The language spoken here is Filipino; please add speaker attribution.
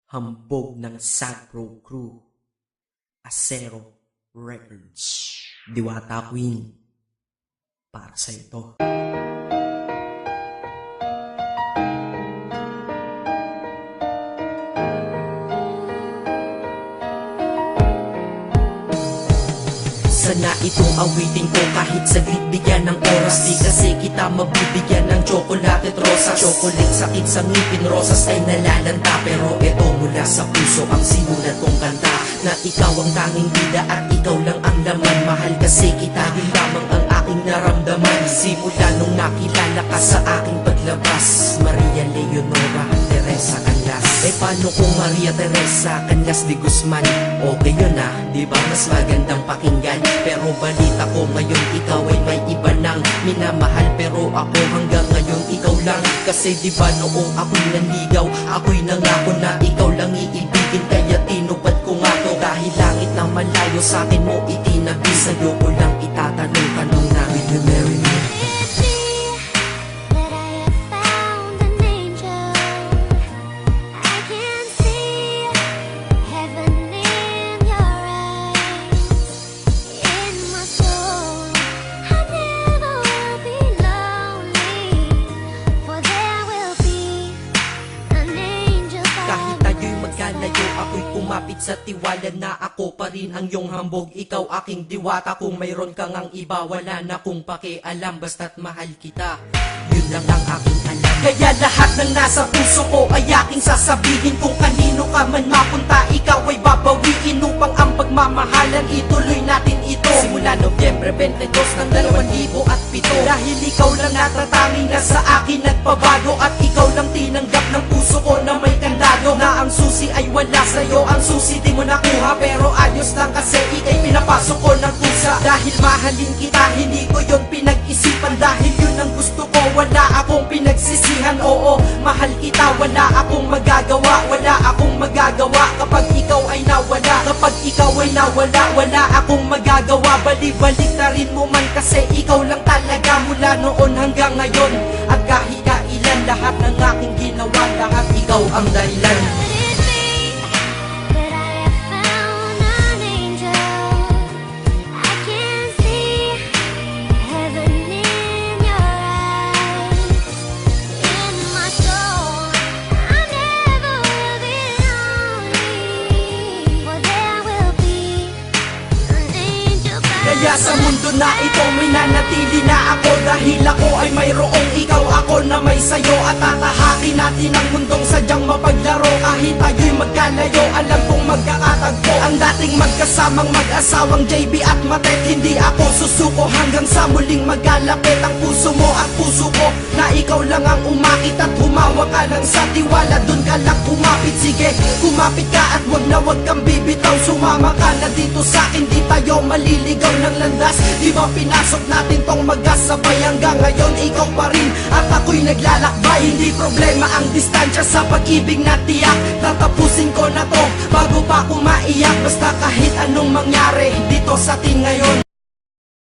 Speaker 1: Hambog ng Sagpro Crew, Acero Records, Diwata Queen, para sa ito. Sana itong awitin ko kahit saglit bigyan ng oras. Di kasi kita mabibigyan ng tsokolate at rosas. Chocolate sakit sa ngipin, rosas ay nalalanta. Pero eto mula sa puso ang sinulat kong kanta, na ikaw ang tanging bida at ikaw lang ang laman. Mahal kasi kita, yun lamang ang aking naramdaman. Simula nung nakilala ka sa aking paglabas. Maria Leonora Teresa Canlas. Eh paano kung Maria Teresa Canlas de Guzman? Okay yun ah, di ba mas magandang pakinggan? Pero balita ko ngayon ikaw ay may iba nang minamahal. Pero ako hanggang ngayon ikaw lang. Kasi di ba noong ako'y nanligaw, ako'y nangako na ikaw lang iibigin. Kaya tinupad ko nga to, dahil langit na malayo sa akin mo itinabi. Sa'yo ko lang itatanong na, will you marry me? Ako'y kumapit sa tiwala na ako pa rin ang iyong hambog. Ikaw aking diwata, kung mayroon kang ang iba, wala na kung pakialam, basta't mahal kita, yun lang ang aking alam. Kaya lahat ng nasa puso ko ay aking sasabihin. Kung kanino ka man mapunta, ikaw ay babawiin, upang ang pagmamahalan ituloy natin ito. Simula Nobyembre 22 ng 2007, dahil ikaw lang natatanging na sa akin nagpabago. At ikaw lang tinanggap ng puso ko na may kandado, na ang susi ay wala sa'yo, ang susi di mo nakuha. Pero ayos lang kasi ika'y pinapasok ko ng pusa. Dahil mahalin kita, hindi ko yon pinag-isipan. Dahil yun ang gusto ko, wala akong pinagsisihan. Oo, mahal kita, wala akong magagawa. Wala akong magagawa kapag ikaw ay nawala. Kapag ikaw ay nawala, wala akong magagawa. Balik-balik na rin mo man kasi ikaw lang talaga, mula noon hanggang ngayon. At kahit kailan, lahat ng aking ginawa, lahat ikaw ang dahilan. Kaya sa mundo na ito minanatili na ako, dahil ako ay mayroong ikaw, ako na may sayo. At tatahakin natin ang mundong sadyang mapaglaro. Kahit tayo'y magkalayo, alam kong magkakatagpo. Ang dating magkasamang mag-asawang JB at Matet, hindi ako susuko hanggang sa muling magkalapit ang puso mo at puso ko, na ikaw lang ang umakit at humawak ka lang sa tiwala. Dun ka lang kumapit, sige kumapit ka at wag na wag kang bibitaw. Sumama ka na dito sa akin, di tayo maliligaw ng landas. Di ba pinasok natin tong magkasabay, hanggang ngayon ikaw pa rin at ako'y naglalakbay. Hindi problema ang distansya sa pag-ibig na tiyak. Tatapusin ko na to bago pa ako maiyak. Basta kahit anong mangyari dito sa atin ngayon.